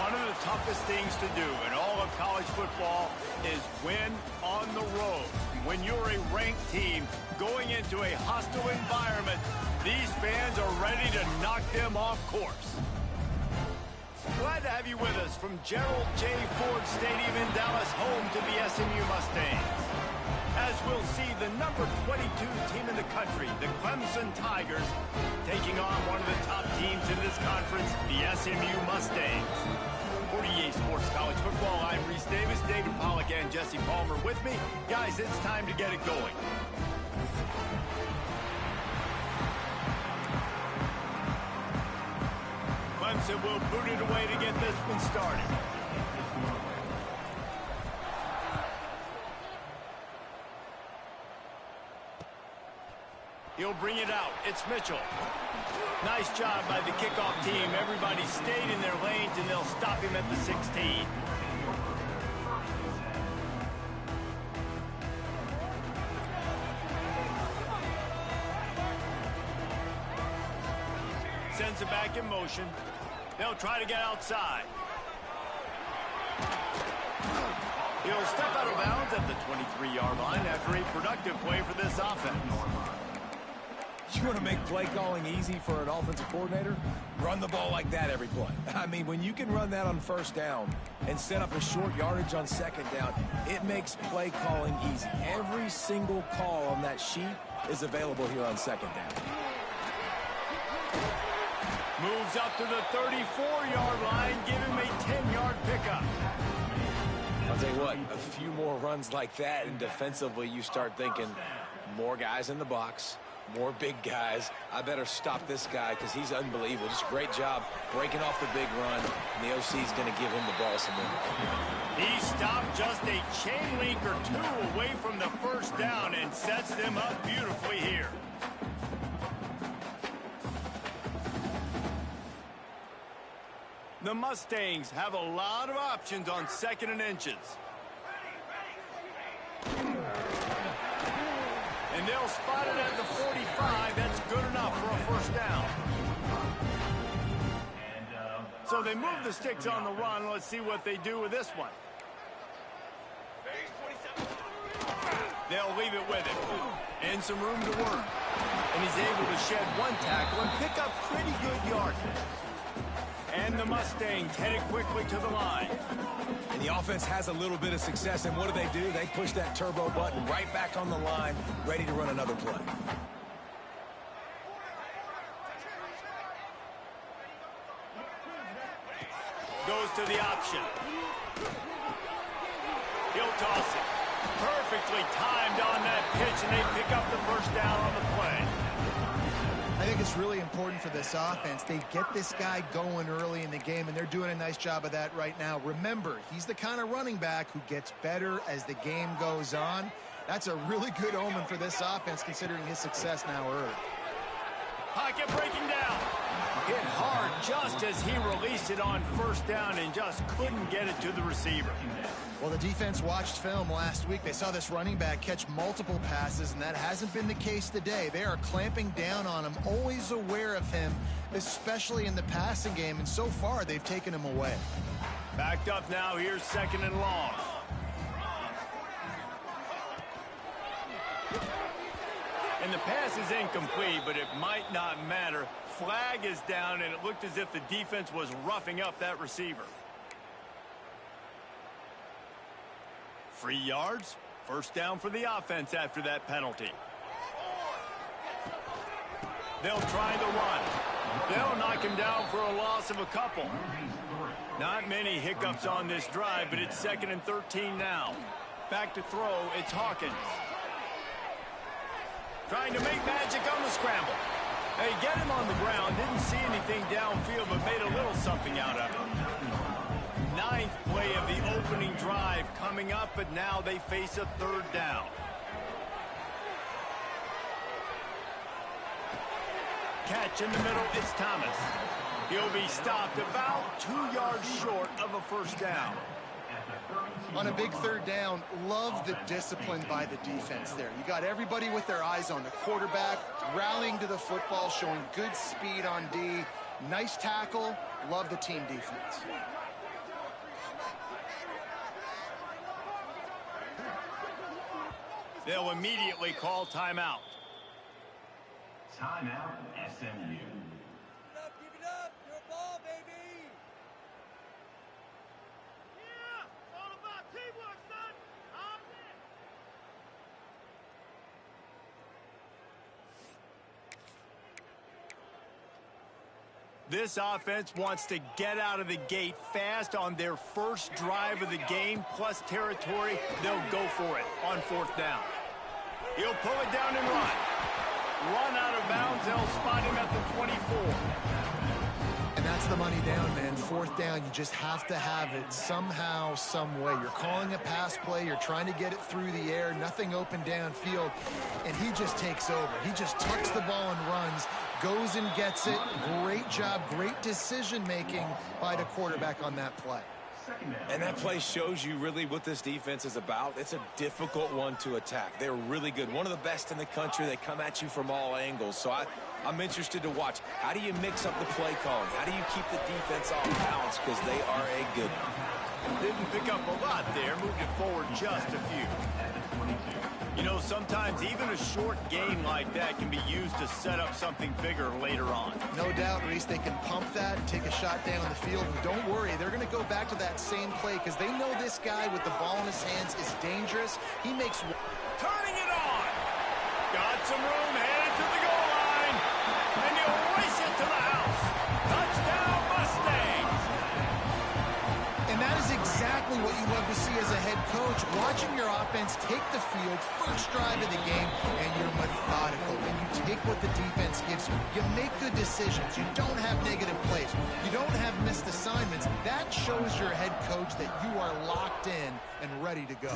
One of the toughest things to do in all of college football is win on the road. When you're a ranked team going into a hostile environment, these fans are ready to knock them off course. Glad to have you with us from Gerald J. Ford Stadium in Dallas, home to the SMU Mustangs. As we'll see the number 22 team in the country, the Clemson Tigers, taking on one of the top teams in this conference, the SMU Mustangs. For EA Sports College Football, I'm Reese Davis, David Pollack, and Jesse Palmer with me. Guys, it's time to get it going. Clemson will boot it away to get this one started. He'll bring it out. It's Mitchell. Nice job by the kickoff team. Everybody stayed in their lanes, and they'll stop him at the 16. Sends it back in motion. They'll try to get outside. He'll step out of bounds at the 23-yard line after a productive play for this offense. You want to make play calling easy for an offensive coordinator? Run the ball like that every play. I mean, when you can run that on first down and set up a short yardage on second down, it makes play calling easy. Every single call on that sheet is available here on second down. Moves up to the 34-yard line, give him a 10-yard pickup. I'll tell you what, a few more runs like that, and defensively you start thinking more guys in the box, more big guys. I better stop this guy because he's unbelievable. Just a great job breaking off the big run, and the OC is going to give him the ball some more. He stopped just a chain link or two away from the first down and sets them up beautifully here. The Mustangs have a lot of options on second and inches. And they'll spot it at the 45. That's good enough for a first down. So they move the sticks on the run. Let's see what they do with this one. They'll leave it with him. And some room to work. And he's able to shed one tackle and pick up pretty good yardage. And the Mustangs headed quickly to the line. And the offense has a little bit of success, and what do? They push that turbo button right back on the line, ready to run another play. Goes to the option. He'll toss it. Perfectly timed on that pitch, and they pick up the first down on the play. I think it's really important for this offense. They get this guy going early in the game, and they're doing a nice job of that right now. Remember, he's the kind of running back who gets better as the game goes on. That's a really good omen for this offense, considering his success now early. Pocket breaking down. Hit hard just as he released it on first down and just couldn't get it to the receiver. Well, the defense watched film last week. They saw this running back catch multiple passes, and that hasn't been the case today. They are clamping down on him, always aware of him, especially in the passing game, and so far they've taken him away. Backed up now, here's second and long. And the pass is incomplete, but it might not matter. Flag is down, and it looked as if the defense was roughing up that receiver. 3 yards, first down for the offense after that penalty. They'll try the run. They'll knock him down for a loss of a couple. Not many hiccups on this drive, but it's 2nd and 13 now. Back to throw, it's Hawkins. Trying to make magic on the scramble. They get him on the ground, didn't see anything downfield, but made a little something out of it. 9th play of the opening drive coming up, but now they face a third down. Catch in the middle, it's Thomas. He'll be stopped about 2 yards short of a first down. On a big third down, love the discipline by the defense there. You got everybody with their eyes on the quarterback, rallying to the football, showing good speed on D. Nice tackle. Love the team defense. They'll immediately call timeout. Timeout, SMU. Keep it up. Your ball, baby. Yeah, it's all about teamwork, son. All in. This offense wants to get out of the gate fast on their first drive of the game, plus territory. They'll go for it on 4th down. He'll pull it down and run. Run out of bounds. They'll spot him at the 24. And that's the money down, man. 4th down, you just have to have it somehow, some way. You're calling a pass play. You're trying to get it through the air. Nothing open downfield. And he just takes over. He just tucks the ball and runs. Goes and gets it. Great job. Great decision-making by the quarterback on that play. And that play shows you really what this defense is about. It's a difficult one to attack. They're really good. One of the best in the country. They come at you from all angles. So I'm interested to watch. How do you mix up the play calling? How do you keep the defense off balance? Because they are a good one. Didn't pick up a lot there. Moved it forward just a few. You know, sometimes even a short game like that can be used to set up something bigger later on. No doubt, Reese, they can pump that and take a shot down the field. And don't worry, they're going to go back to that same play because they know this guy with the ball in his hands is dangerous. He makes... Turning it on. Got some room, headed to the goal line. And he'll race it to the house. Touchdown, Mustangs. And that is exactly what you love to see as a head coach, watching your offense take the field, first drive of the game, and you're methodical. And you take what the defense gives you. You make good decisions. You don't have negative plays. You don't have missed assignments. That shows your head coach that you are locked in and ready to go.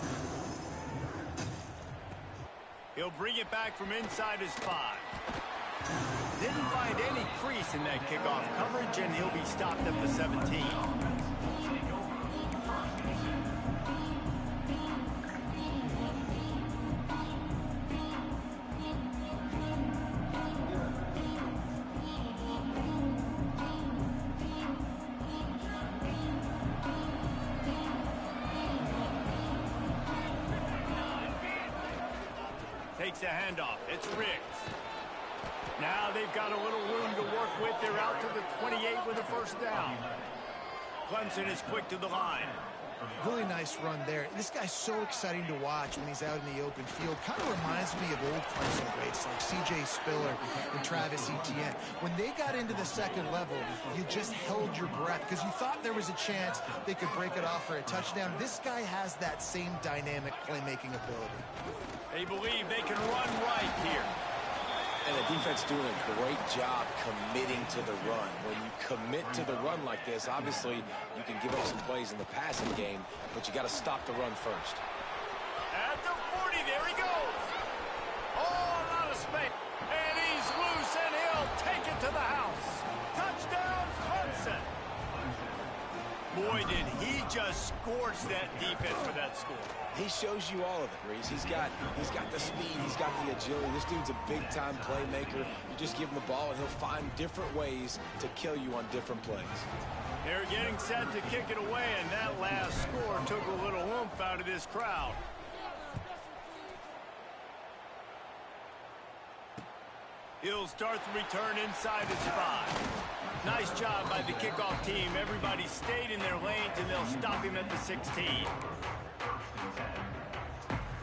He'll bring it back from inside his 5. Didn't find any crease in that kickoff coverage, and he'll be stopped at the 17. Takes a handoff. It's Riggs. Now they've got a little room to work with. They're out to the 28 with a first down. Clemson is quick to the line. Really nice run there. This guy's so exciting to watch when he's out in the open field. Kind of reminds me of old Clemson greats like C.J. Spiller and Travis Etienne. When they got into the second level, you just held your breath because you thought there was a chance they could break it off for a touchdown. This guy has that same dynamic playmaking ability. They believe they can run right here. And the defense doing a great job committing to the run. When you commit to the run like this, obviously you can give up some plays in the passing game, but you got to stop the run first. At the 40, there he goes. Oh, a lot of space. And he's loose, and he'll take it to the house. Touchdown, Clemson. Boy, did he just scorch that defense for that score. He shows you all of it, Reese. He's got the speed, he's got the agility. This dude's a big-time playmaker. You just give him the ball, and he'll find different ways to kill you on different plays. They're getting set to kick it away, and that last score took a little oomph out of this crowd. He'll start the return inside his 5. Nice job by the kickoff team. Everybody stayed in their lanes, and they'll stop him at the 16.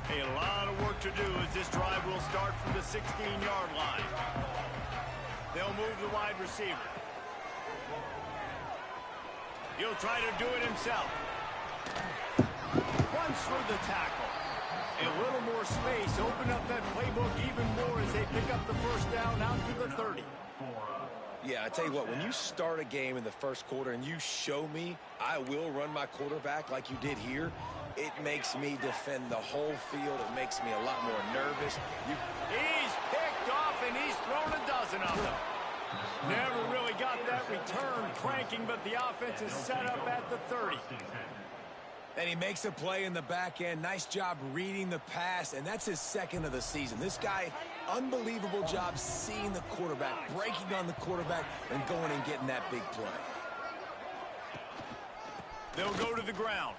Hey, a lot of work to do as this drive will start from the 16-yard line. They'll move the wide receiver. He'll try to do it himself. Runs through the tackle. A little more space. Open up that playbook even more as they pick up the first down out to the 30. Yeah, I tell you what, when you start a game in the first quarter and you show me I will run my quarterback like you did here, it makes me defend the whole field. It makes me a lot more nervous. He's picked off, and he's thrown a dozen of them. Never really got that return cranking, but the offense is set up at the 30. And he makes a play in the back end. Nice job reading the pass, and that's his second of the season. This guy, unbelievable job seeing the quarterback, breaking on the quarterback, and going and getting that big play. They'll go to the ground.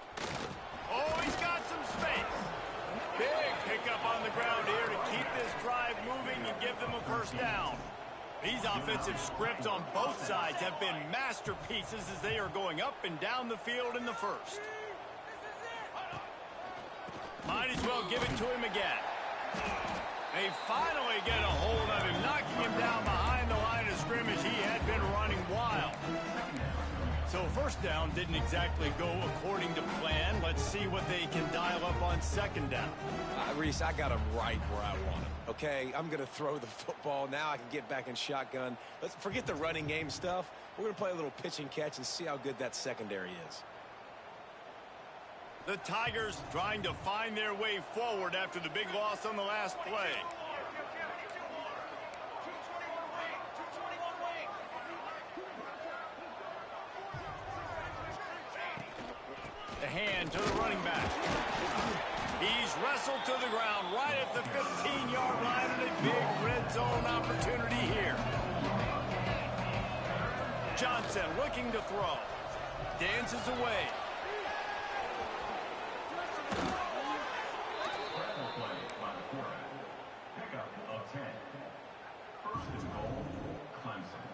Oh, he's got some space. Big pickup on the ground here to keep this drive moving and give them a first down. These offensive scripts on both sides have been masterpieces as they are going up and down the field in the first. Might as well give it to him again. They finally get a hold of him, knocking him down behind the line of scrimmage. He had been running wild. So first down didn't exactly go according to plan. Let's see what they can dial up on second down. Reese, I got him right where I want him. Okay, I'm going to throw the football. Now I can get back in shotgun. Let's forget the running game stuff. We're going to play a little pitch and catch and see how good that secondary is. The Tigers trying to find their way forward after the big loss on the last play. The hand to the running back. He's wrestled to the ground right at the 15-yard line and a big red zone opportunity here. Johnson looking to throw. Dances away. Pickup of 10. First and goal, Clemson.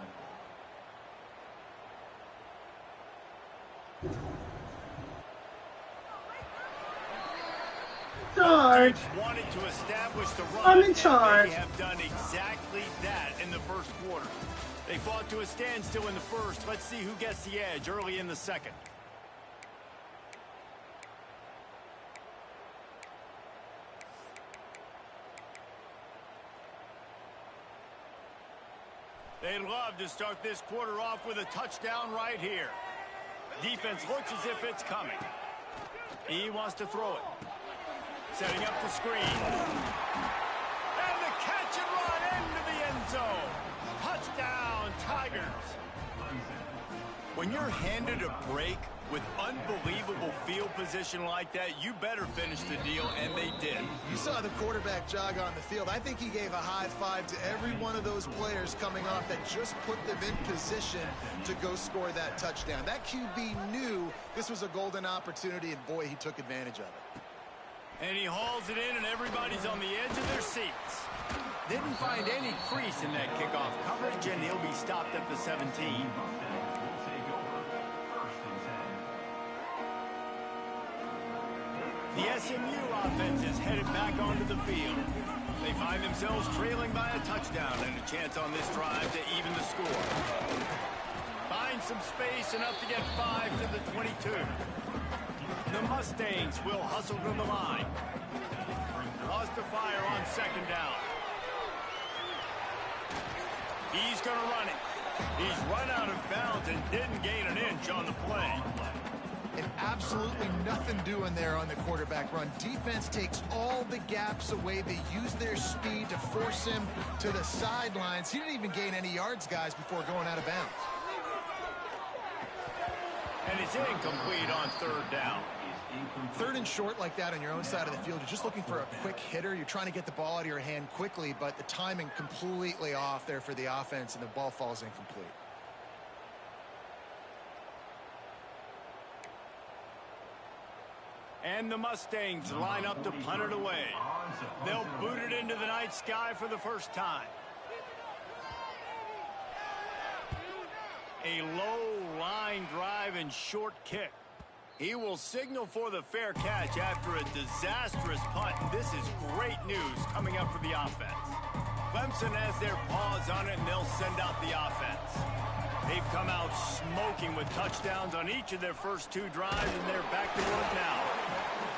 Charge. Wanted to establish the run. I'm in charge. They have done exactly that in the first quarter. They fought to a standstill in the first. Let's see who gets the edge early in the second. They'd love to start this quarter off with a touchdown right here. Defense looks as if it's coming. He wants to throw it. Setting up the screen. And the catch and run into the end zone. Touchdown, Tigers. When you're handed a break with unbelievable field position like that, you better finish the deal, and they did. You saw the quarterback jog on the field. I think he gave a high five to every one of those players coming off that just put them in position to go score that touchdown. That QB knew this was a golden opportunity, and boy, he took advantage of it. And he hauls it in, and everybody's on the edge of their seats. Didn't find any crease in that kickoff coverage, and he'll be stopped at the 17. The SMU offense is headed back onto the field. They find themselves trailing by a touchdown and a chance on this drive to even the score. Find some space enough to get 5 to the 22. The Mustangs will hustle to the line. Lost to fire on second down. He's going to run it. He's run out of bounds and didn't gain an inch on the play. And absolutely nothing doing there on the quarterback run. Defense takes all the gaps away. They use their speed to force him to the sidelines. He didn't even gain any yards, guys, before going out of bounds. And it's incomplete on third down. Third and short like that on your own side of the field, you're just looking for a quick hitter. You're trying to get the ball out of your hand quickly, but the timing completely off there for the offense, and the ball falls incomplete. And the Mustangs line up to punt it away. They'll boot it into the night sky for the first time. A low line drive and short kick. He will signal for the fair catch after a disastrous punt. This is great news coming up for the offense. Clemson has their paws on it, and they'll send out the offense. They've come out smoking with touchdowns on each of their first 2 drives, and they're back to work now.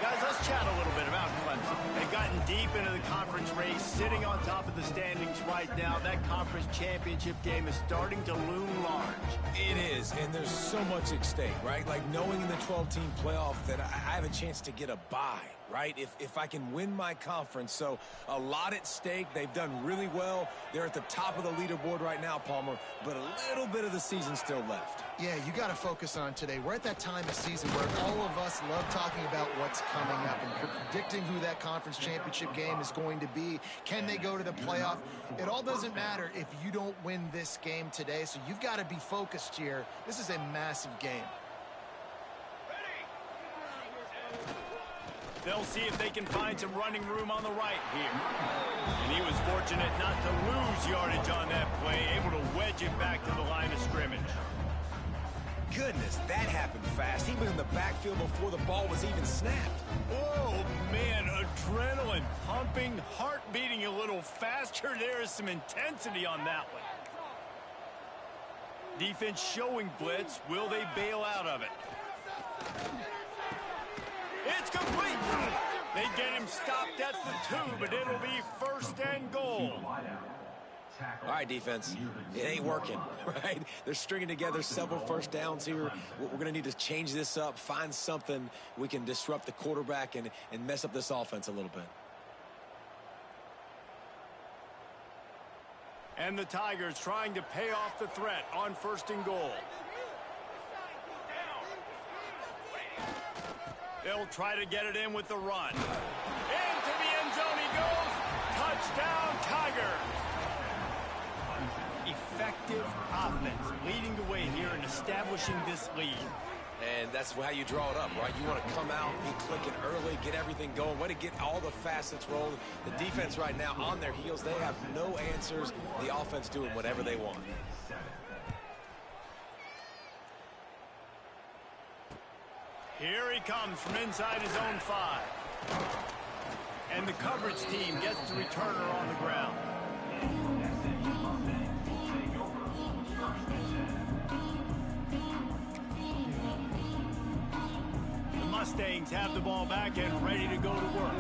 Guys, let's chat a little bit about Clemson. They've gotten deep into the conference race, sitting on top of the standings right now. That conference championship game is starting to loom large. It is, and there's so much at stake, right? Like knowing in the 12-team playoff that I have a chance to get a bye, right? If I can win my conference. So a lot at stake. They've done really well. They're at the top of the leaderboard right now, Palmer, but a little bit of the season still left. Yeah, you got to focus on today. We're at that time of season where all of us love talking about what's coming up and predicting who that conference championship game is going to be. Can they go to the playoff? It all doesn't matter if you don't win this game today, so you've got to be focused here. This is a massive game. They'll see if they can find some running room on the right here. And he was fortunate not to lose yardage on that play, able to wedge it back to the line of scrimmage. Goodness, that happened fast. He was in the backfield before the ball was even snapped. Oh, man, adrenaline pumping, heart beating a little faster. There is some intensity on that one. Defense showing blitz. Will they bail out of it? It's complete. They get him stopped at the 2, but it'll be 1st and goal. All right, defense, it ain't working, right? They're stringing together several first downs here. We're going to need to change this up, find something we can disrupt the quarterback and mess up this offense a little bit. And the Tigers trying to pay off the threat on 1st and goal. They'll try to get it in with the run. Into the end zone he goes. Touchdown, Tigers. Effective offense leading the way here and establishing this lead. And that's how you draw it up, right? You want to come out, be clicking early, get everything going, way to get all the facets rolling. The defense right now on their heels, they have no answers. The offense doing whatever they want. Here he comes from inside his own 5. And the coverage team gets the returner on the ground. Mustangs have the ball back and ready to go to work.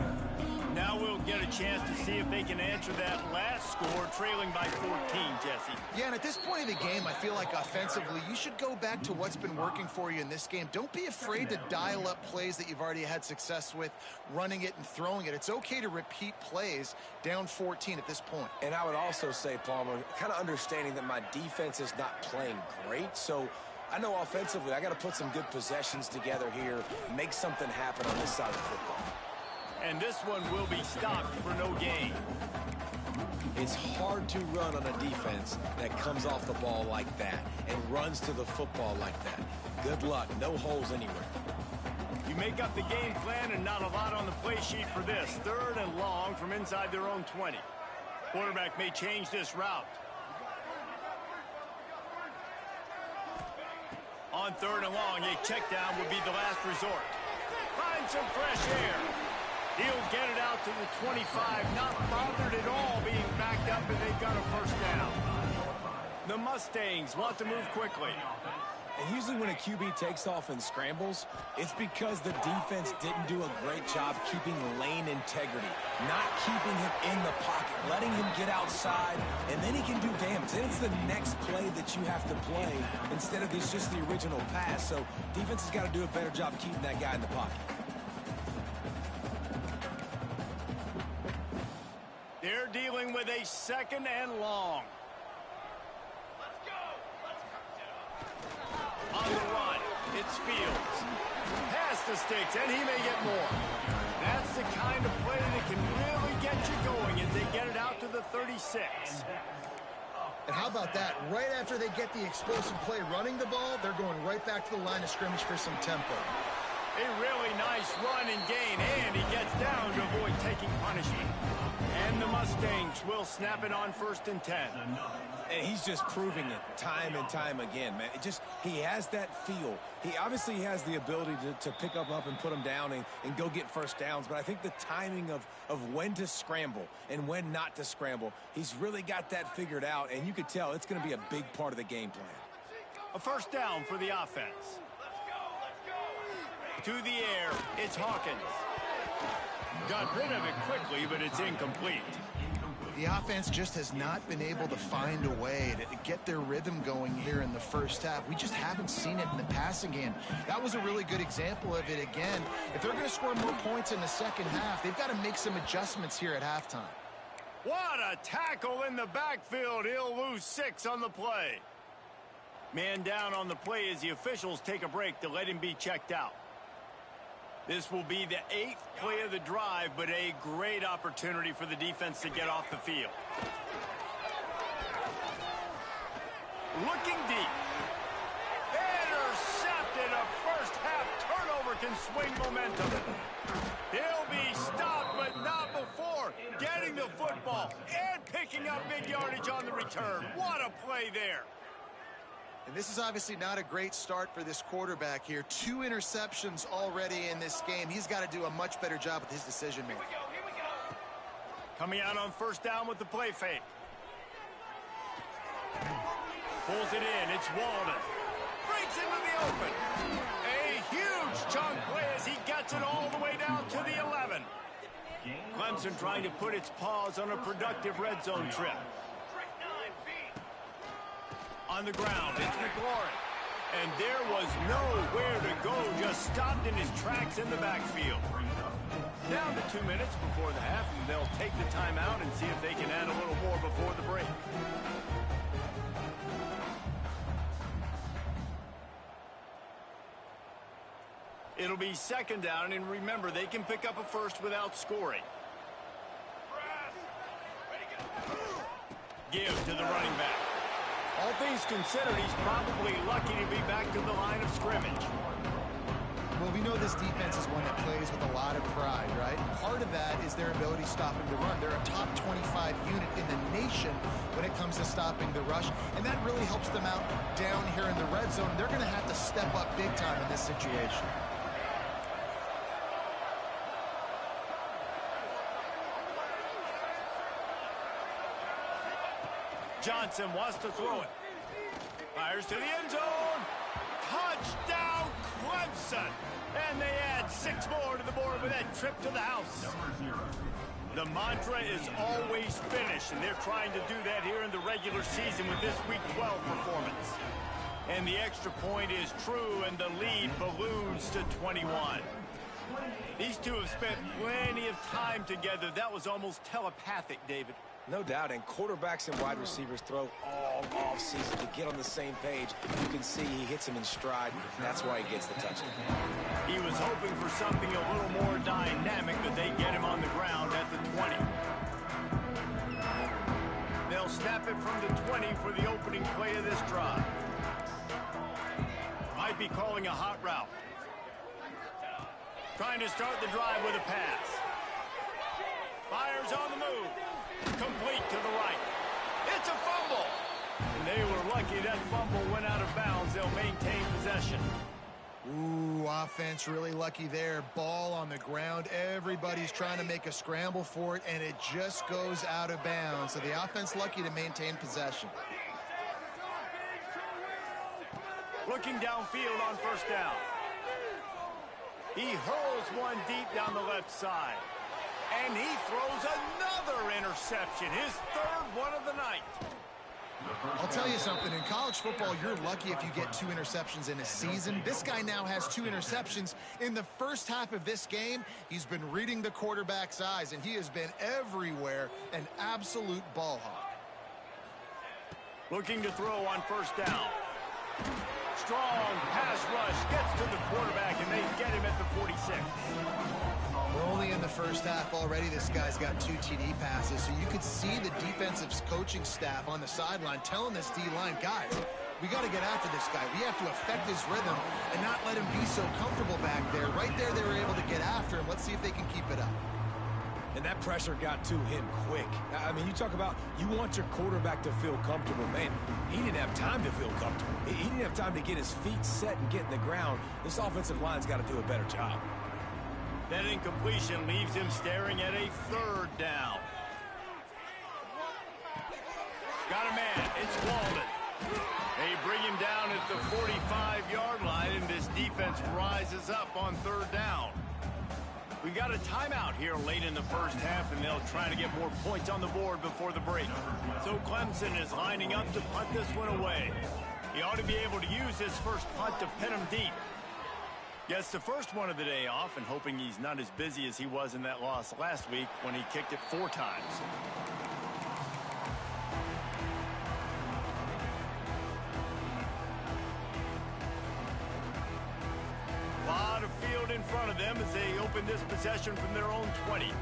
Now we'll get a chance to see if they can answer that last score, trailing by 14, Jesse. Yeah, and at this point of the game, I feel like offensively, you should go back to what's been working for you in this game. Don't be afraid to dial up plays that you've already had success with, running it and throwing it. It's okay to repeat plays down 14 at this point. And I would also say, Palmer, kind of understanding that my defense is not playing great, so I know offensively I got to put some good possessions together here, make something happen on this side of the football. And this one will be stopped for no gain. It's hard to run on a defense that comes off the ball like that and runs to the football like that. Good luck. No holes anywhere. You make up the game plan and not a lot on the play sheet for this. 3rd and long from inside their own 20. Quarterback may change this route. On 3rd and long, a check down would be the last resort. Find some fresh air. He'll get it out to the 25, not bothered at all being backed up, and they've got a 1st down. The Mustangs want to move quickly. And usually when a QB takes off and scrambles, it's because the defense didn't do a great job keeping lane integrity, not keeping him in the pocket, letting him get outside, and then he can do damage. Then it's the next play that you have to play instead of just the original pass. So defense has got to do a better job keeping that guy in the pocket. They're dealing with a 2nd and long. On the run, it's Fields. Past the sticks, and he may get more. That's the kind of play that can really get you going as they get it out to the 36. And how about that? Right after they get the explosive play running the ball, they're going right back to the line of scrimmage for some tempo. A really nice run and gain, and he gets down to avoid taking punishment. And the Mustangs will snap it on 1st and 10. And he's just proving it time and time again, man. He has that feel. He obviously has the ability to pick them up and put them down and go get 1st downs. But I think the timing of when to scramble and when not to scramble, he's really got that figured out. And you could tell it's going to be a big part of the game plan. A 1st down for the offense. To the air, it's Hawkins. Got rid of it quickly, but it's incomplete. The offense just has not been able to find a way to get their rhythm going here in the 1st half. We just haven't seen it in the passing game. That was a really good example of it again. If they're going to score more points in the 2nd half, they've got to make some adjustments here at halftime. What a tackle in the backfield. He'll lose 6 on the play. Man down on the play as the officials take a break to let him be checked out. This will be the 8th play of the drive, but a great opportunity for the defense to get off the field. Looking deep. Intercepted, a 1st half turnover can swing momentum. He'll be stopped, but not before getting the football and picking up big yardage on the return. What a play there. And this is obviously not a great start for this quarterback here. 2 interceptions already in this game. He's got to do a much better job with his decision making. Coming out on first down with the play fake. Pulls it in. It's Walden. Breaks into the open. A huge chunk play as he gets it all the way down to the 11. Clemson trying to put its paws on a productive red zone trip. On the ground, it's McLaurin. And there was nowhere to go, just stopped in his tracks in the backfield. Down to 2 minutes before the half, and they'll take the timeout and see if they can add a little more before the break. It'll be second down, and remember, they can pick up a first without scoring. Give to the running back. All things considered, he's probably lucky to be back to the line of scrimmage. Well, we know this defense is one that plays with a lot of pride, right? Part of that is their ability stopping the run. They're a top 25 unit in the nation when it comes to stopping the rush, and that really helps them out down here in the red zone. They're going to have to step up big time in this situation. Johnson wants to throw it. Fires to the end zone. Touchdown, Clemson. And they add 6 more to the board with that trip to the house. The mantra is always finish, and they're trying to do that here in the regular season with this Week 12 performance. And the extra point is true, and the lead balloons to 21. These two have spent plenty of time together. That was almost telepathic, David. No doubt, and quarterbacks and wide receivers throw all offseason to get on the same page. You can see he hits him in stride. That's why he gets the touchdown. He was hoping for something a little more dynamic, but they get him on the ground at the 20. They'll snap it from the 20 for the opening play of this drive. Might be calling a hot route. Trying to start the drive with a pass. Fires on the move. Complete to the right. It's a fumble. And they were lucky that fumble went out of bounds. They'll maintain possession. Ooh, offense really lucky there. Ball on the ground. Everybody's trying to make a scramble for it, and it just goes out of bounds. So the offense lucky to maintain possession. Looking downfield on first down. He hurls one deep down the left side. And he throws another interception, his 3rd one of the night. I'll tell you something, in college football, you're lucky if you get 2 interceptions in a season. This guy now has 2 interceptions. In the first half of this game, he's been reading the quarterback's eyes, and he has been everywhere, an absolute ball hawk. Looking to throw on first down. Strong pass rush, gets to the quarterback, and they get him at the 46. We're only in the first half already. This guy's got 2 TD passes, so you could see the defensive coaching staff on the sideline telling this D-line, guys, we got to get after this guy. We have to affect his rhythm and not let him be so comfortable back there. Right there, they were able to get after him. Let's see if they can keep it up. And that pressure got to him quick. I mean, you talk about you want your quarterback to feel comfortable. Man, he didn't have time to feel comfortable. He didn't have time to get his feet set and get in the ground. This offensive line's got to do a better job. That incompletion leaves him staring at a 3rd down. Got a man. It's Walden. They bring him down at the 45-yard line, and this defense rises up on 3rd down. We got a timeout here late in the first half, and they'll try to get more points on the board before the break. So Clemson is lining up to punt this one away. He ought to be able to use this first punt to pin him deep. Gets the first one of the day off, and hoping he's not as busy as he was in that loss last week when he kicked it 4 times. A lot of field in front of them as they open this possession from their own 20.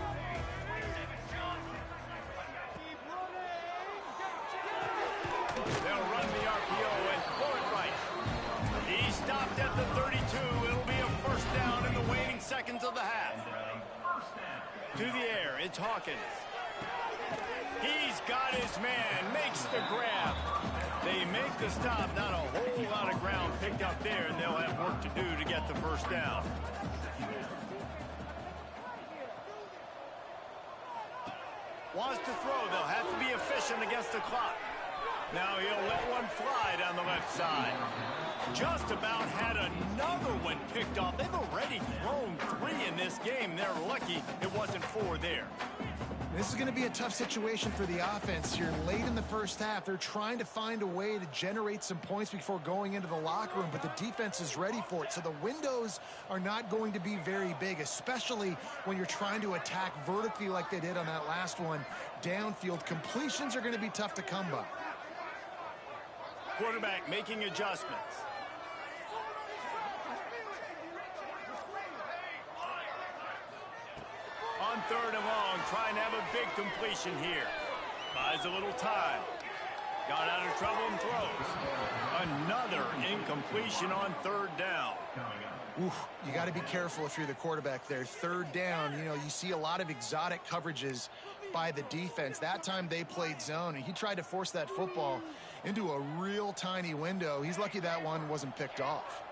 They'll run the RPO and throw it right. He stopped at the 32. It'll be a first down of the half. To the air, it's Hawkins. He's got his man, makes the grab. They make the stop, not a whole lot of ground picked up there, and they'll have work to do to get the first down. Wants to throw, they'll have to be efficient against the clock. Now he'll let one fly down the left side. Just about had another one picked off. They've already thrown 3 in this game. They're lucky it wasn't 4 there. This is going to be a tough situation for the offense here. Late in the first half, they're trying to find a way to generate some points before going into the locker room, but the defense is ready for it. So the windows are not going to be very big, especially when you're trying to attack vertically like they did on that last one. Downfield completions are going to be tough to come by. Quarterback making adjustments. On 3rd and long, trying to have a big completion here. Buys a little time. Got out of trouble and throws. Another incompletion on 3rd down. Oof, you got to be careful if you're the quarterback there. 3rd down, you know, you see a lot of exotic coverages by the defense. That time they played zone, and he tried to force that football into a real tiny window. He's lucky that one wasn't picked off.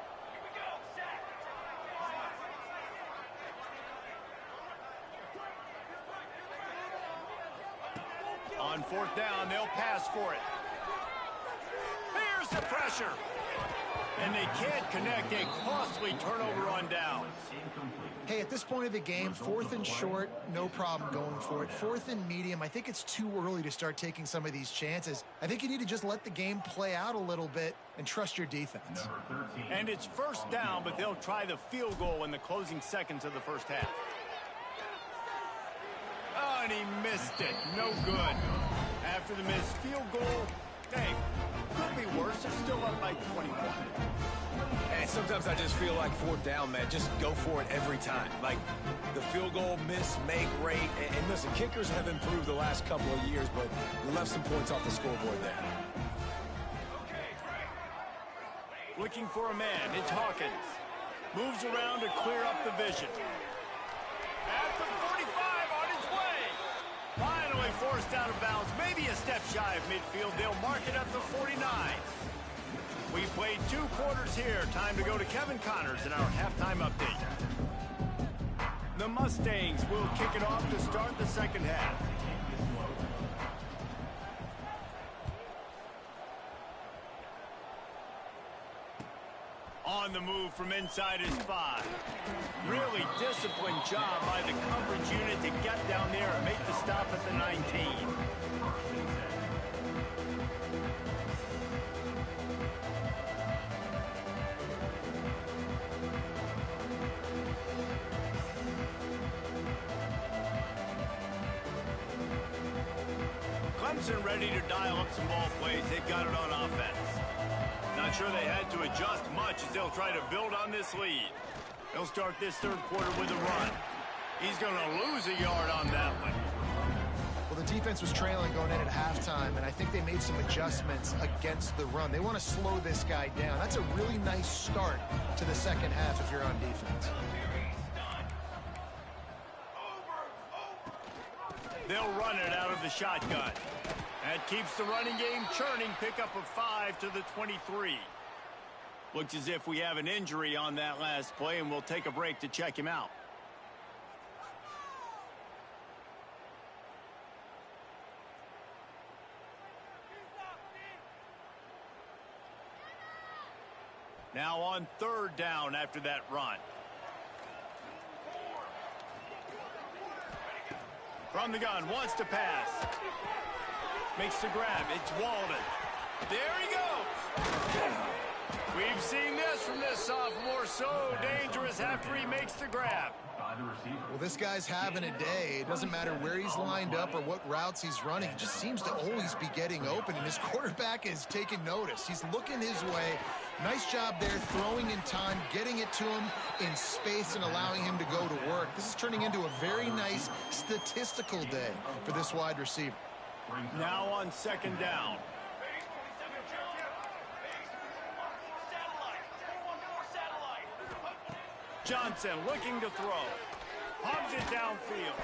On 4th down, they'll pass for it. Here's the pressure. And they can't connect. A costly turnover on downs. Hey, at this point of the game, 4th and short, no problem going for it. 4th and medium, I think it's too early to start taking some of these chances. I think you need to just let the game play out a little bit and trust your defense. And it's 1st down, but they'll try the field goal in the closing seconds of the first half. Oh, and he missed it. No good. After the missed field goal, hey, could be worse. They're still up by 21. And sometimes I just feel like 4th down, man, just go for it every time. Like the field goal miss, make rate. And listen, kickers have improved the last couple of years, but left some points off the scoreboard there. Looking for a man. It's Hawkins. Moves around to clear up the vision. At the 45 on his way. Finally forced out of bounds. Maybe a step shy of midfield. They'll mark it at the 49. We played 2 quarters here. Time to go to Kevin Connors in our halftime update. The Mustangs will kick it off to start the second half. On the move from inside his 5. Really disciplined job by the coverage unit to get down there and make the stop at the 19. Clemson ready to dial up some ball plays. They've got it on offense. Not sure they had to adjust much as they'll try to build on this lead. They'll start this 3rd quarter with a run. He's going to lose a yard on that one. Well, the defense was trailing going in at halftime, and I think they made some adjustments against the run. They want to slow this guy down. That's a really nice start to the second half if you're on defense. They'll run it out of the shotgun. That keeps the running game churning. Pickup of 5 to the 23. Looks as if we have an injury on that last play, and we'll take a break to check him out. Now on 3rd down after that run. From the gun, wants to pass. Makes the grab. It's Walden. There he goes. We've seen this from this sophomore. So dangerous after he makes the grab. Well, this guy's having a day. It doesn't matter where he's lined up or what routes he's running. He just seems to always be getting open, and his quarterback is taking notice. He's looking his way. Nice job there, throwing in time, getting it to him in space and allowing him to go to work. This is turning into a very nice statistical day for this wide receiver. Now on 2nd down. Johnson looking to throw. Pumps it downfield.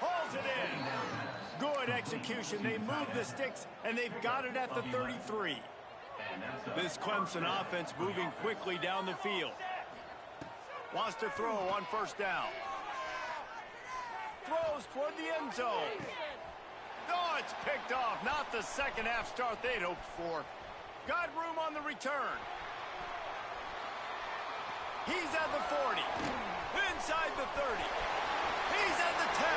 Hauls it in. Good execution. They move the sticks, and they've got it at the 33. This Clemson offense moving quickly down the field. Wants to throw on first down. Throws toward the end zone. Oh, it's picked off. Not the second half start they'd hoped for. Got room on the return. He's at the 40. Inside the 30. He's at the 10.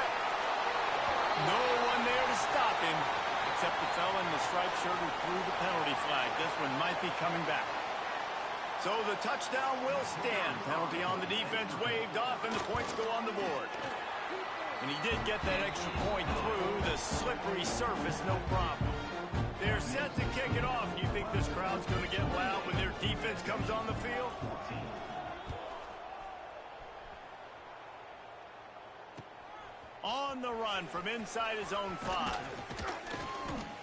No one there to stop him, except the fella in the striped shirt who threw the penalty flag. This one might be coming back. So the touchdown will stand. Penalty on the defense waved off, and the points go on the board. And he did get that extra point through the slippery surface, no problem. They're set to kick it off. Do you think this crowd's going to get loud when their defense comes on the field? On the run from inside his own 5.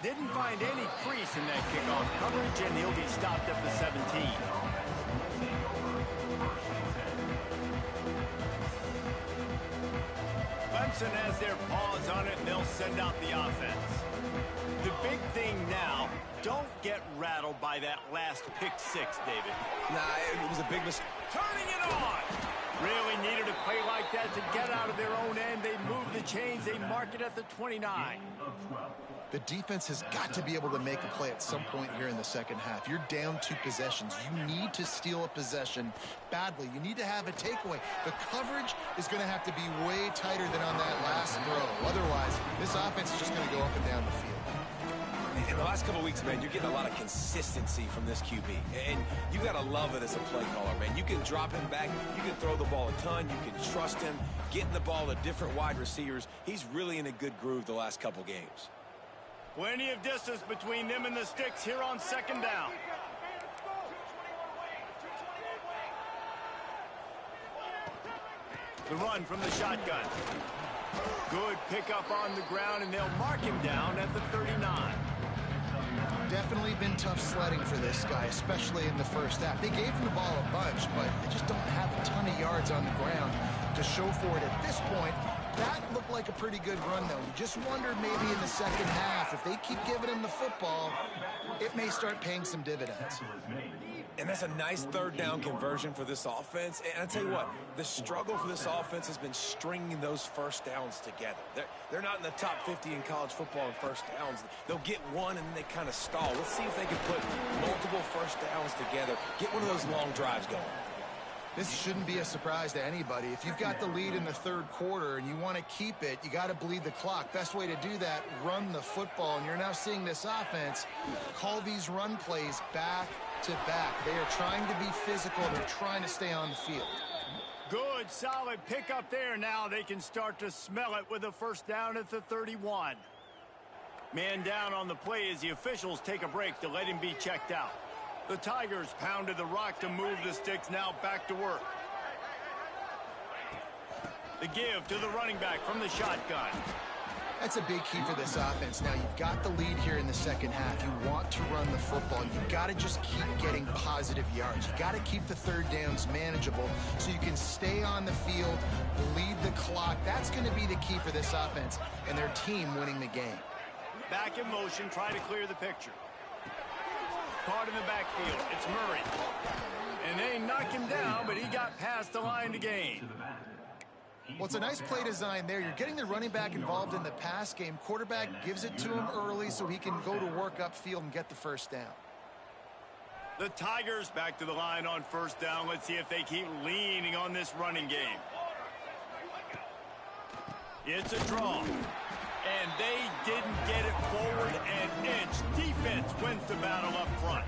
Didn't find any crease in that kickoff coverage, and he'll be stopped at the 17. Clemson has their paws on it, and they'll send out the offense. The big thing now, don't get rattled by that last pick 6, David. Nah, it was a big mistake. Turning it on! Really needed a play like that to get out of their own end. They move the chains. They mark it at the 29. The defense has got to be able to make a play at some point here in the second half. You're down 2 possessions. You need to steal a possession badly. You need to have a takeaway. The coverage is going to have to be way tighter than on that last throw. Otherwise, this offense is just going to go up and down the field. In the last couple of weeks, man, you're getting a lot of consistency from this QB. And you got to love it as a play caller, man. You can drop him back. You can throw the ball a ton. You can trust him. Getting the ball to different wide receivers. He's really in a good groove the last couple games. Plenty of distance between them and the sticks here on second down. The run from the shotgun. Good pickup on the ground, and they'll mark him down at the 39. Definitely been tough sledding for this guy, especially in the first half. They gave him the ball a bunch, but they just don't have a ton of yards on the ground to show for it at this point. That looked like a pretty good run, though. You just wondered maybe in the second half, if they keep giving him the football, it may start paying some dividends. And that's a nice third down conversion for this offense. And I tell you what, the struggle for this offense has been stringing those first downs together. They're not in the top 50 in college football in first downs. They'll get one and then they kind of stall. Let's see if they can put multiple first downs together, get one of those long drives going. This shouldn't be a surprise to anybody. If you've got the lead in the third quarter and you want to keep it, you got to bleed the clock. Best way to do that, run the football. And you're now seeing this offense call these run plays back to back. They are trying to be physical, and they're trying to stay on the field. Good, solid pickup there. Now they can start to smell it with a first down at the 31. Man down on the play as the officials take a break to let him be checked out. The Tigers pounded the rock to move the sticks, now back to work. The give to the running back from the shotgun. That's a big key for this offense. Now, you've got the lead here in the second half. You want to run the football. You've got to just keep getting positive yards. You got to keep the third downs manageable so you can stay on the field, bleed the clock. That's going to be the key for this offense and their team winning the game. Back in motion, try to clear the picture. Caught in the backfield. It's Murray. And they knock him down, but he got past the line to gain. Well, it's a nice play design there. You're getting the running back involved in the pass game. Quarterback gives it to him early so he can go to work upfield and get the first down. The Tigers back to the line on first down. Let's see if they keep leaning on this running game. It's a draw. And they didn't get it forward an inch. Defense wins the battle up front.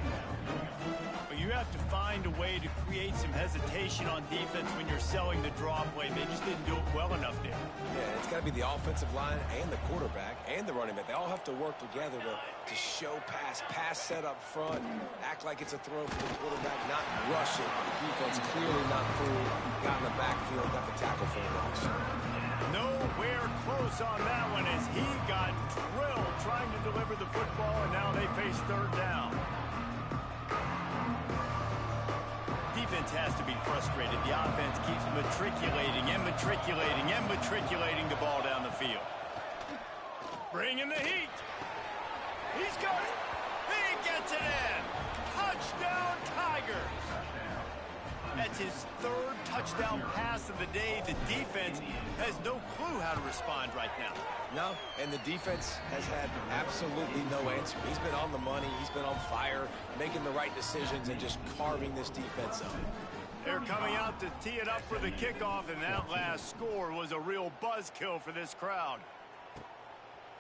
But you have to find a way to create some hesitation on defense when you're selling the draw play. They just didn't do it well enough there. Yeah, it's got to be the offensive line and the quarterback and the running back. They all have to work together to show pass set up front, act like it's a throw for the quarterback, not rush it. The defense clearly not fooled, got in the backfield, got the tackle for the loss. Nowhere close on that one as he got drilled trying to deliver the football, and now they face third down. Defense has to be frustrated. The offense keeps matriculating and matriculating and matriculating the ball down the field. Bringing the heat. He's got it. He gets it in. Touchdown, Tigers. That's his third touchdown pass of the day. The defense has no clue how to respond right now. No, and the defense has had absolutely no answer. He's been on the money. He's been on fire, making the right decisions and just carving this defense up. They're coming out to tee it up for the kickoff, and that last score was a real buzzkill for this crowd.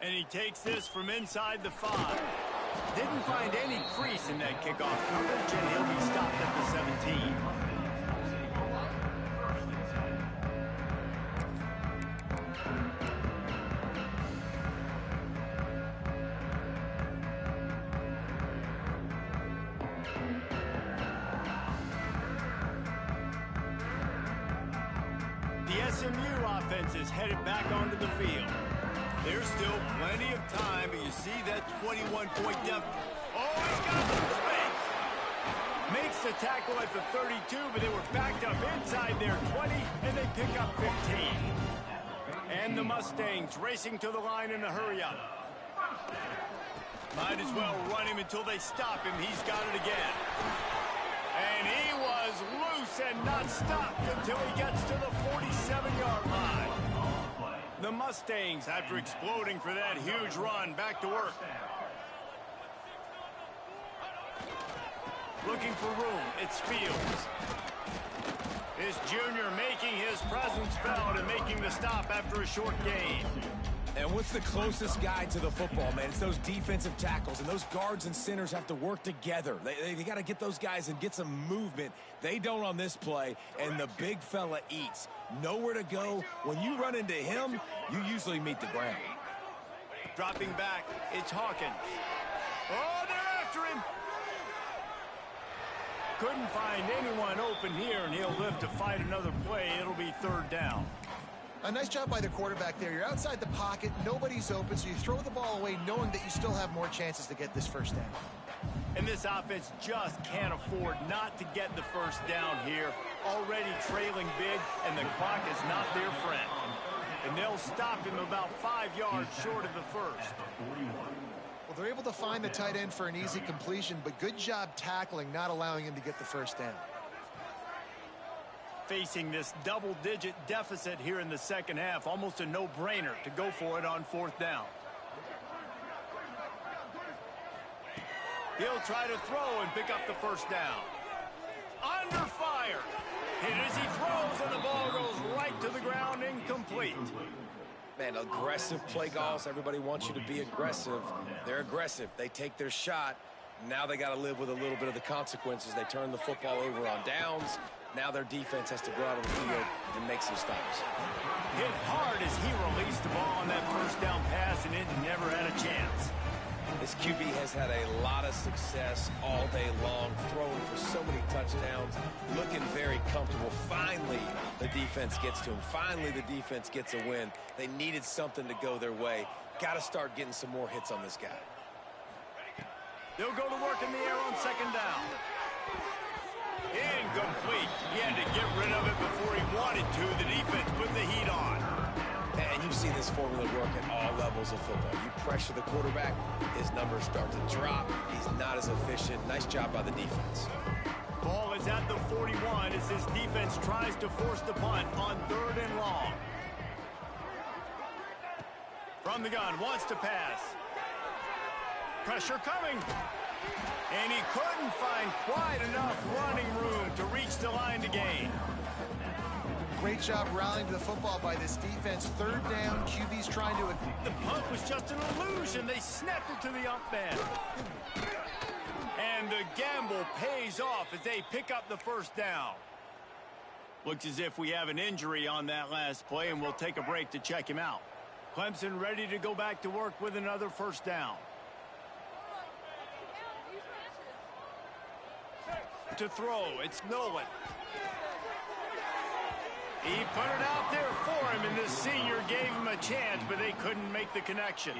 And he takes this from inside the 5. Didn't find any crease in that kickoff coverage, and he'll be stopped at the 17. The SMU offense is headed back onto the field. There's still plenty of time, but you see that 21-point deficit. Oh, he's got some space. Makes the tackle at the 32, but they were backed up inside their 20, and they pick up 15. And the Mustangs racing to the line in a hurry-up. Might as well run him until they stop him. He's got it again. And he was loose and not stopped until he gets to the 47-yard line. The Mustangs, after exploding for that huge run, back to work. Looking for room, it's Fields. This junior making his presence felt and making the stop after a short gain. And what's the closest guy to the football, man? It's those defensive tackles, and those guards and centers have to work together. They got to get those guys and get some movement. They don't on this play, and the big fella eats. Nowhere to go. When you run into him, you usually meet the ground. Dropping back, it's Hawkins. Oh, they're after him. Couldn't find anyone open here, and he'll live to fight another play. It'll be third down. A nice job by the quarterback there. You're outside the pocket, nobody's open, so you throw the ball away knowing that you still have more chances to get this first down. And this offense just can't afford not to get the first down here. Already trailing big, and the clock is not their friend. And they'll stop him about 5 yards short of the first. Well, they're able to find the tight end for an easy completion, but good job tackling, not allowing him to get the first down. Facing this double-digit deficit here in the second half, almost a no-brainer to go for it on fourth down. He'll try to throw and pick up the first down. Under fire. Hit as he throws, and the ball goes right to the ground, incomplete. Man, aggressive play calls. Everybody wants you to be aggressive. They're aggressive. They take their shot. Now they got to live with a little bit of the consequences. They turn the football over on downs. Now their defense has to go out on the field and make some stops. Hit hard as he released the ball on that first down pass, and it never had a chance. This QB has had a lot of success all day long, throwing for so many touchdowns, looking very comfortable. Finally, the defense gets to him. Finally, the defense gets a win. They needed something to go their way. Got to start getting some more hits on this guy. They'll go to work in the air on second down. Incomplete. He had to get rid of it before he wanted to. The defense put the heat on. And you see this formula work at all levels of football. You pressure the quarterback, his numbers start to drop. He's not as efficient. Nice job by the defense. Ball is at the 41 as this defense tries to force the punt on third and long. From the gun, wants to pass. Pressure coming. And he couldn't find quite enough running room to reach the line to gain. Great job rallying to the football by this defense. Third down, QB's trying to... The punt was just an illusion. They snapped it to the up man. And the gamble pays off as they pick up the first down. Looks as if we have an injury on that last play, and we'll take a break to check him out. Clemson ready to go back to work with another first down. To throw, it's Nolan. He put it out there for him, and the senior gave him a chance, but they couldn't make the connection.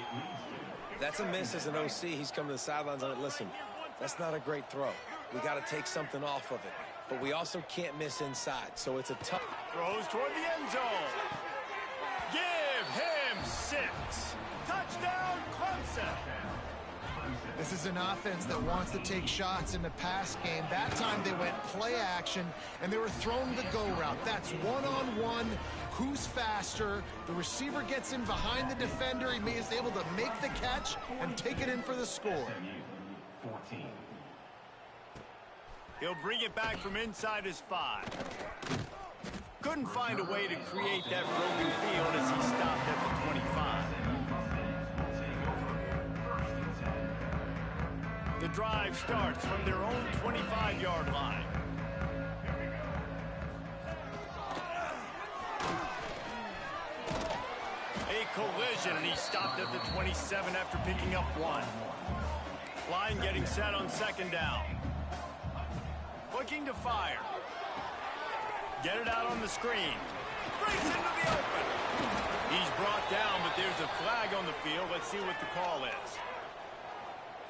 That's a miss as an OC. He's come to the sidelines on it. Listen, that's not a great throw. We got to take something off of it. but we also can't miss inside. So it's a tough. Throws toward the end zone. Give him 6. Touchdown, Clemson. This is an offense that wants to take shots in the pass game. That time they went play action, and they were throwing the go route. That's one-on-one. Who's faster? The receiver gets in behind the defender. He is able to make the catch and take it in for the score. 14. He'll bring it back from inside his 5. Couldn't find a way to create that broken field as he stopped at the 25. The drive starts from their own 25-yard line. A collision, and he stopped at the 27 after picking up 1. Line getting set on second down. Looking to fire. Get it out on the screen. Breaks into the open. He's brought down, but there's a flag on the field. Let's see what the call is.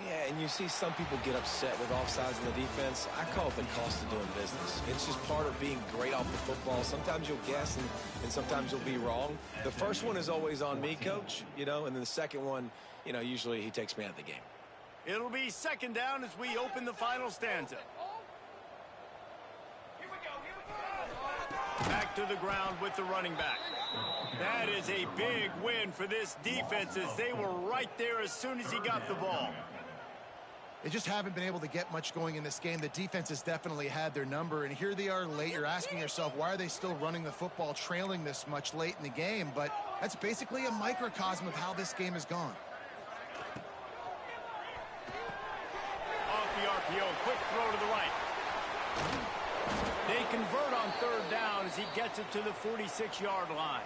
Yeah, and you see some people get upset with offsides in the defense. I call it the cost of doing business. It's just part of being great off the football. Sometimes you'll guess, and sometimes you'll be wrong. The first one is always on me, Coach, and then the second one, usually he takes me out of the game. It'll be second down as we open the final stanza. Back to the ground with the running back. That is a big win for this defense as they were right there as soon as he got the ball. They just haven't been able to get much going in this game. The defense has definitely had their number, and here they are late. You're asking yourself, why are they still running the football, trailing this much late in the game? But that's basically a microcosm of how this game has gone. Off the RPO, quick throw to the right. They convert on third down as he gets it to the 46-yard line.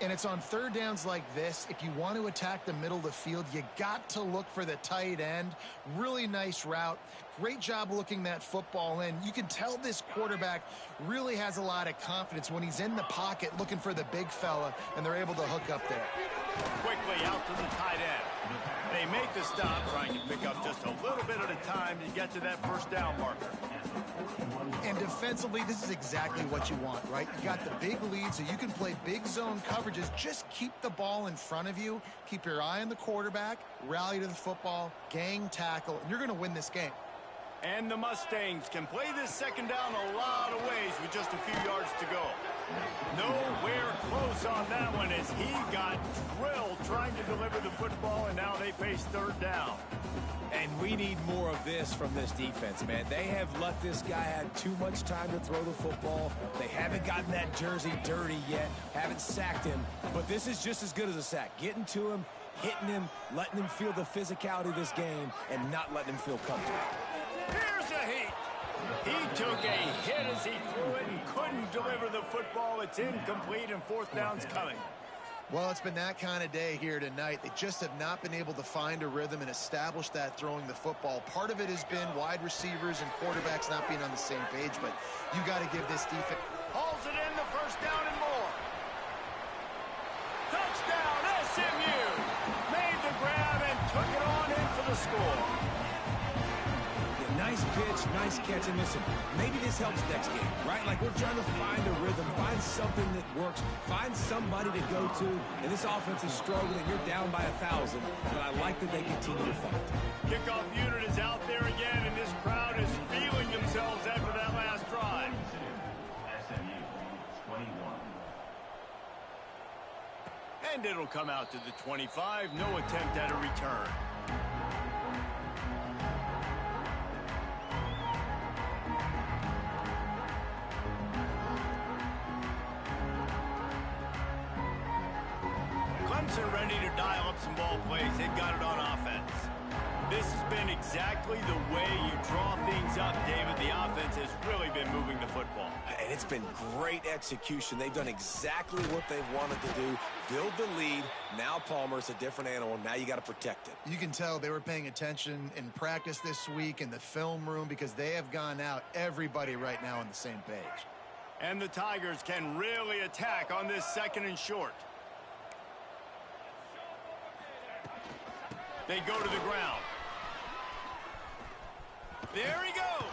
And it's on third downs like this. If you want to attack the middle of the field, you got to look for the tight end. Really nice route. Great job looking that football in. You can tell this quarterback really has a lot of confidence when he's in the pocket looking for the big fella, and they're able to hook up there. Quickly out to the tight end. They make the stop, trying to pick up just a little bit at a time to get to that first down marker. And defensively, this is exactly what you want, right? You got the big lead, so you can play big zone coverages. Just keep the ball in front of you. Keep your eye on the quarterback. Rally to the football. Gang tackle. And you're going to win this game. And the Mustangs can play this second down a lot of ways with just a few yards to go. Nowhere close on that one as he got drilled trying to deliver the football, and now they face third down. And we need more of this from this defense, man. They have let this guy have too much time to throw the football. They haven't gotten that jersey dirty yet, haven't sacked him. But this is just as good as a sack. Getting to him, hitting him, letting him feel the physicality of this game, and not letting him feel comfortable. Here's a heat. He took a hit as he threw it and couldn't deliver the football. It's incomplete, and fourth down's coming. Well, it's been that kind of day here tonight. They just have not been able to find a rhythm and establish that throwing the football. Part of it has been wide receivers and quarterbacks not being on the same page, but you got to give this defense. Hauls it in, the first down and more. Touchdown, SMU. Made the grab and took it on in for the score. Nice pitch, nice catch, and listen, maybe this helps next game, right? Like we're trying to find a rhythm, find something that works, find somebody to go to, and this offense is struggling, and you're down by 1,000, but I like that they continue to fight. Kickoff unit is out there again, and this crowd is feeling themselves after that last drive. SMU 21. And it'll come out to the 25, no attempt at a return. Clemson ready to dial up some ball plays. They've got it on offense. This has been exactly the way you draw things up, David. The offense has really been moving the football. And it's been great execution. They've done exactly what they've wanted to do. Build the lead. Now Palmer's a different animal. Now you got to protect it. You can tell they were paying attention in practice this week in the film room because they have gone out, everybody right now on the same page. And the Tigers can really attack on this second and short. They go to the ground. There he goes.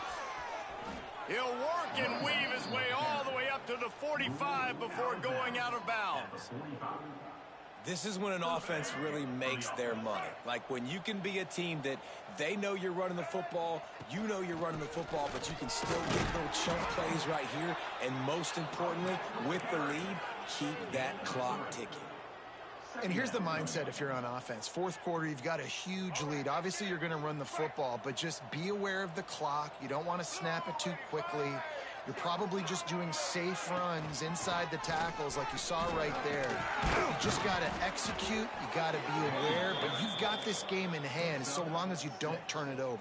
He'll work and weave his way all the way up to the 45 before going out of bounds. This is when an offense really makes their money. Like when you can be a team that they know you're running the football, you know you're running the football, but you can still get little chunk plays right here. And most importantly, with the lead, keep that clock ticking. And here's the mindset if you're on offense. Fourth quarter, you've got a huge lead. Obviously, you're going to run the football, but just be aware of the clock. You don't want to snap it too quickly. You're probably just doing safe runs inside the tackles like you saw right there. You just got to execute. You got to be aware, but you've got this game in hand so long as you don't turn it over.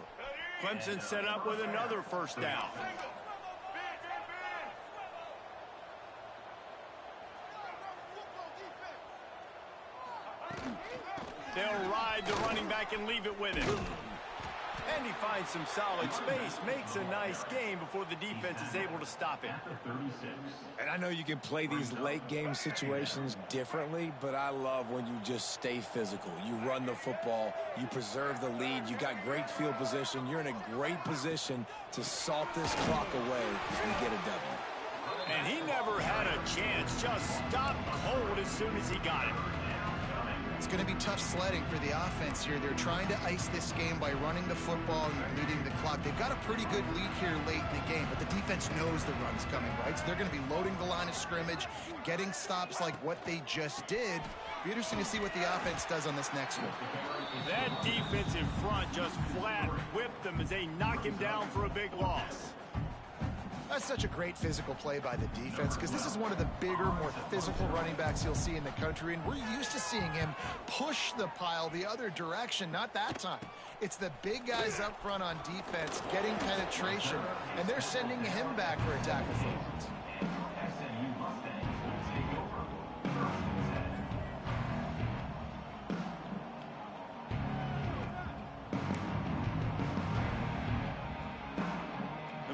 Clemson set up with another first down. They'll ride the running back and leave it with him. And he finds some solid space, makes a nice game before the defense is able to stop him. And I know you can play these late game situations differently, but I love when you just stay physical. You run the football, you preserve the lead, you got great field position, you're in a great position to salt this clock away and get a W. And he never had a chance, just stopped cold as soon as he got it. It's going to be tough sledding for the offense here. They're trying to ice this game by running the football and leading the clock. They've got a pretty good lead here late in the game, but the defense knows the run's coming, right? So they're going to be loading the line of scrimmage, getting stops like what they just did. Be interesting to see what the offense does on this next one. That defensive front just flat whipped them as they knock him down for a big loss. That's such a great physical play by the defense because this is one of the bigger, more physical running backs you'll see in the country, and we're used to seeing him push the pile the other direction. Not that time. It's the big guys up front on defense getting penetration, and they're sending him back for a tackle for loss.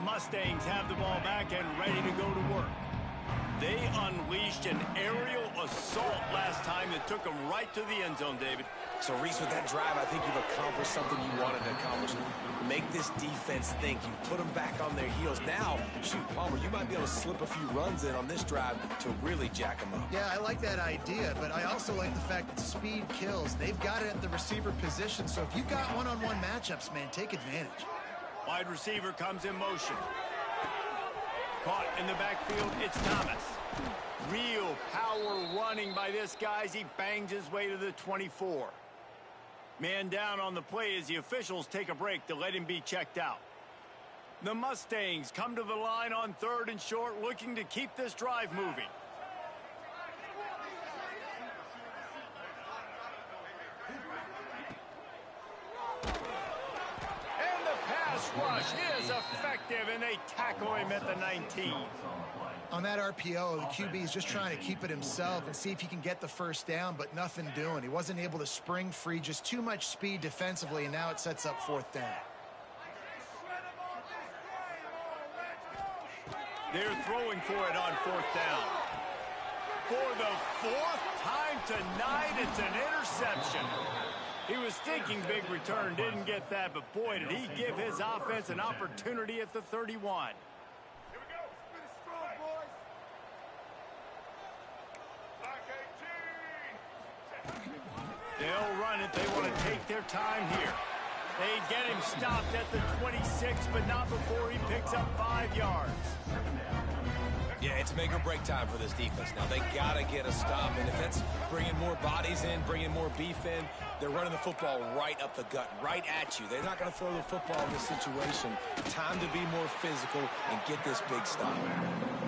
Mustangs have the ball back and ready to go to work. They unleashed an aerial assault last time that took them right to the end zone, David. So, Reese, with that drive, I think you've accomplished something you wanted to accomplish. Make this defense think. You put them back on their heels. Now, shoot, Palmer, you might be able to slip a few runs in on this drive to really jack them up. Yeah, I like that idea, but I also like the fact that speed kills. They've got it at the receiver position, so if you've got one-on-one matchups, man, take advantage. Wide receiver comes in motion. Caught in the backfield, it's Thomas. Real power running by this guy as he bangs his way to the 24. Man down on the play as the officials take a break to let him be checked out. The Mustangs come to the line on 3rd and short, looking to keep this drive moving. Rush is effective, and they tackle him at the 19. On that RPO, the QB is just trying to keep it himself and see if he can get the first down, but nothing doing. He wasn't able to spring free, just too much speed defensively, and now it sets up 4th down. They're throwing for it on 4th down. For the 4th time tonight, it's an interception. He was thinking big return, didn't get that, but boy, did he give his offense an opportunity at the 31. Here we go. Finish strong, boys. Back 18. They'll run it. They want to take their time here. They get him stopped at the 26, but not before he picks up 5 yards. Yeah, it's make or break time for this defense now. They got to get a stop, and if that's bringing more bodies in, bringing more beef in, they're running the football right up the gut, right at you. They're not going to throw the football in this situation. Time to be more physical and get this big stop.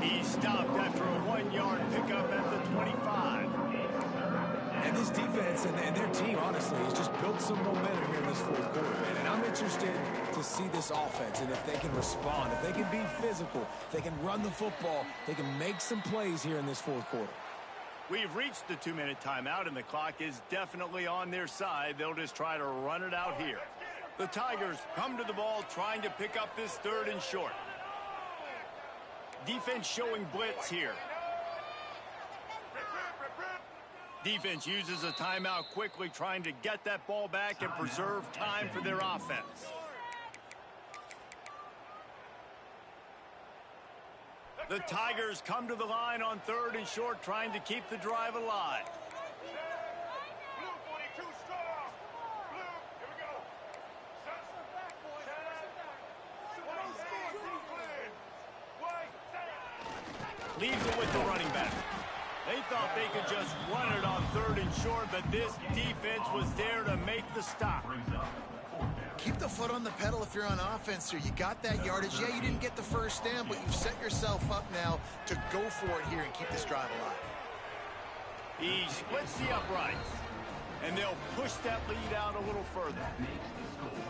He stopped after a 1-yard pickup at the 25. And this defense and their team, honestly, has just built some momentum here in this 4th quarter, man. And I'm interested to see this offense and if they can respond, if they can be physical, if they can run the football, they can make some plays here in this 4th quarter. We've reached the 2-minute timeout, and the clock is definitely on their side. They'll just try to run it out here. The Tigers come to the ball trying to pick up this 3rd and short. Defense showing blitz here. Defense uses a timeout quickly, trying to get that ball back and preserve time for their offense. The Tigers come to the line on 3rd and short, trying to keep the drive alive. Blue 42 strong. Blue, here we go. Set. White, set. Leaves it with the running back. They thought they could just run it on 3rd and short, but this defense was there to make the stop. Keep the foot on the pedal if you're on offense here. You got that yardage. Yeah, you didn't get the first down, but you've set yourself up now to go for it here and keep this drive alive. He splits the uprights, and they'll push that lead out a little further.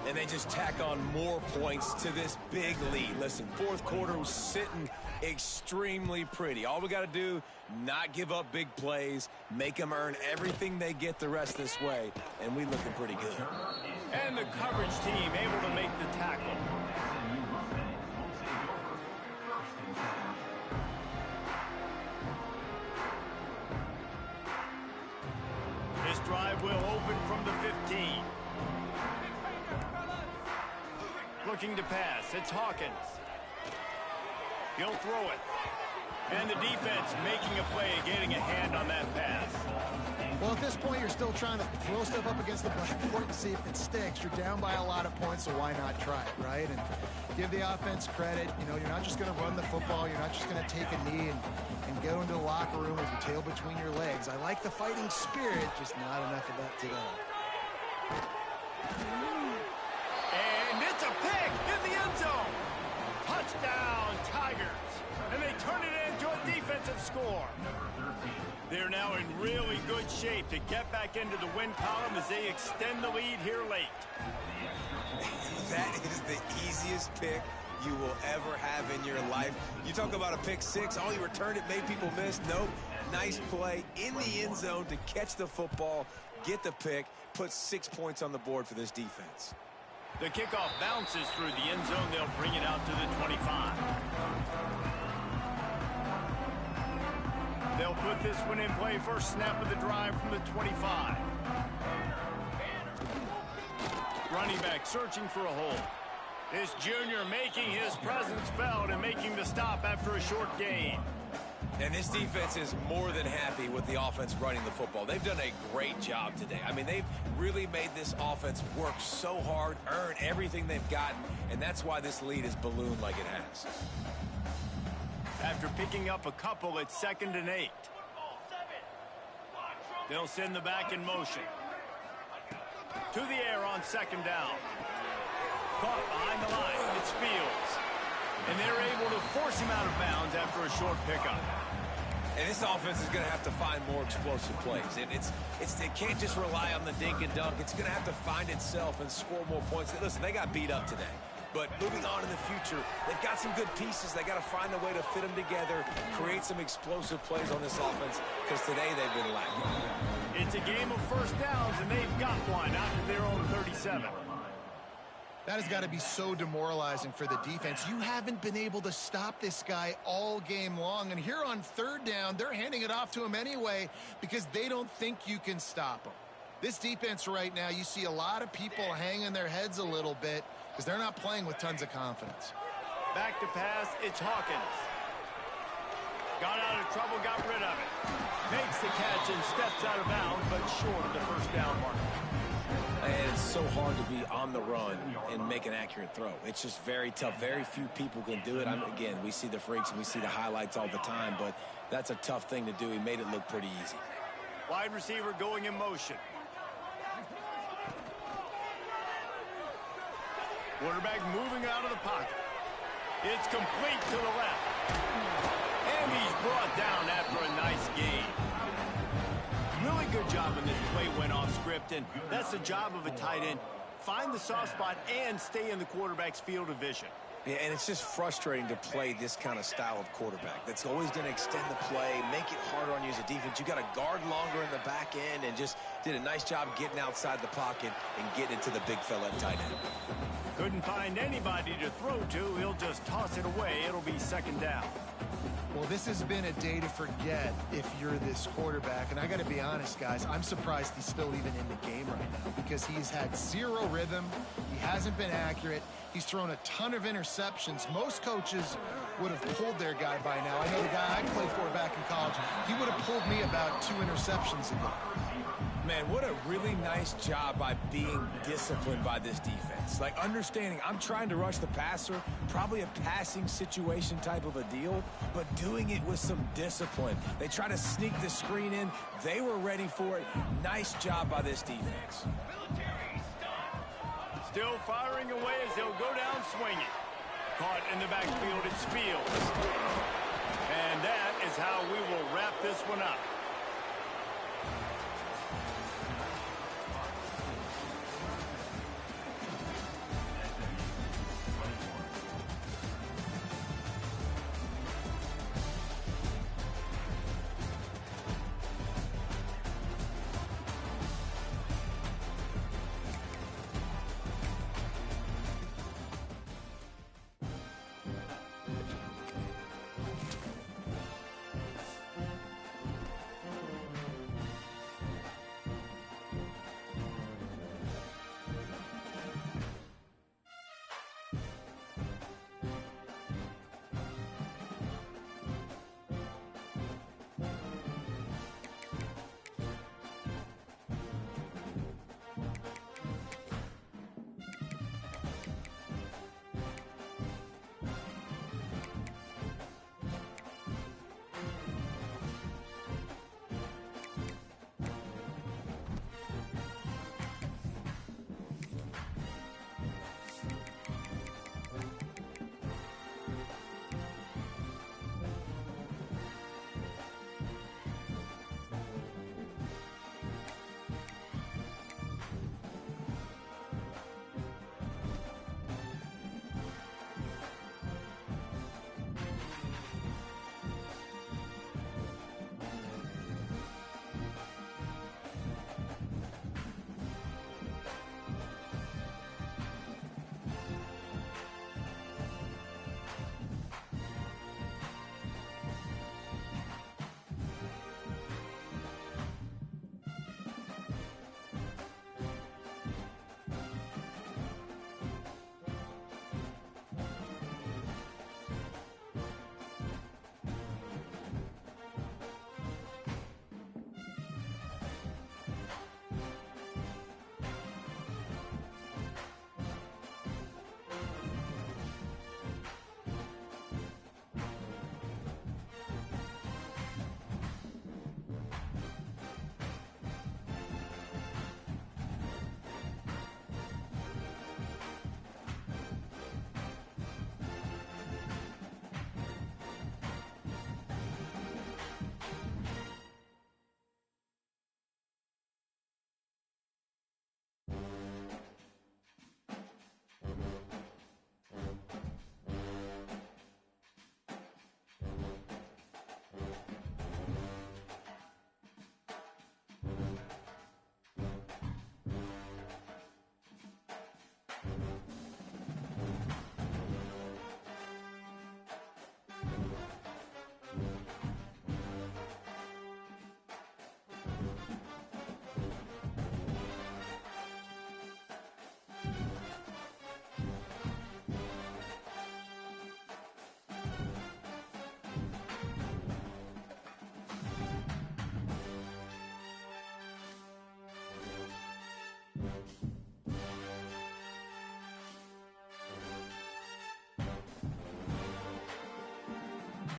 And they just tack on more points to this big lead. Listen, 4th quarter was sitting extremely pretty. All we got to do, not give up big plays, make them earn everything they get the rest this way, and we looking pretty good. And the coverage team able to make the tackle. This drive will open from the 15. Looking to pass, it's Hawkins. He'll throw it. And the defense making a play, getting a hand on that pass. Well, at this point, you're still trying to throw stuff up against the blackboard and see if it sticks. You're down by a lot of points, so why not try it, right? And give the offense credit. You know, you're not just going to run the football. You're not just going to take a knee and go into the locker room with your tail between your legs. I like the fighting spirit, just not enough of that today. And it's a pick in the end zone. Touchdown, Tigers. And they turn it into a defensive score. They're now in really good shape to get back into the win column as they extend the lead here late. That is the easiest pick you will ever have in your life. You talk about a pick six, all you returned it, made people miss. Nope. Nice play in the end zone to catch the football, get the pick, put 6 points on the board for this defense. The kickoff bounces through the end zone. They'll bring it out to the 25. They'll put this one in play. First snap of the drive from the 25. Running back searching for a hole. This junior making his presence felt and making the stop after a short gain. And this defense is more than happy with the offense running the football. They've done a great job today. I mean, they've really made this offense work so hard, earn everything they've gotten, and that's why this lead is ballooned like it has. After picking up a couple, it's 2nd and 8. They'll send the back in motion. To the air on 2nd down. Caught behind the line. It's Fields. And they're able to force him out of bounds after a short pickup. And this offense is going to have to find more explosive plays. And it can't just rely on the dink and dunk. It's going to have to find itself and score more points. Listen, they got beat up today. But moving on in the future, they've got some good pieces. They got to find a way to fit them together, create some explosive plays on this offense, because today they've been lacking. It's a game of first downs, and they've got one out to their own 37. That has got to be so demoralizing for the defense. You haven't been able to stop this guy all game long. And here on 3rd down, they're handing it off to him anyway because they don't think you can stop him. This defense right now, you see a lot of people hanging their heads a little bit because they're not playing with tons of confidence. Back to pass, it's Hawkins. Got out of trouble, got rid of it. Makes the catch and steps out of bounds, but short of the first down mark. And it's so hard to be on the run and make an accurate throw. It's just very tough. Very few people can do it. Again, we see the freaks and we see the highlights all the time, but that's a tough thing to do. He made it look pretty easy. Wide receiver going in motion. Quarterback moving out of the pocket. It's complete to the left. And he's brought down after a nice gain. Really good job when this play went off script, and that's the job of a tight end. Find the soft spot and stay in the quarterback's field of vision. Yeah, and it's just frustrating to play this kind of style of quarterback. That's always going to extend the play, make it harder on you as a defense. You got to guard longer in the back end, and just did a nice job getting outside the pocket and getting into the big fella at tight end. Couldn't find anybody to throw to. He'll just toss it away. It'll be 2nd down. Well, this has been a day to forget if you're this quarterback. And I got to be honest, guys, I'm surprised he's still even in the game right now because he's had zero rhythm. He hasn't been accurate. He's thrown a ton of interceptions. Most coaches would have pulled their guy by now. I know the guy I played for back in college, he would have pulled me about 2 interceptions ago. Man, what a really nice job by being disciplined by this defense. Like, understanding I'm trying to rush the passer, probably a passing situation type of a deal, but doing it with some discipline. They try to sneak the screen in. They were ready for it. Nice job by this defense. Still firing away as they'll go down swinging. Caught in the backfield, it's Fields. And that is how we will wrap this one up.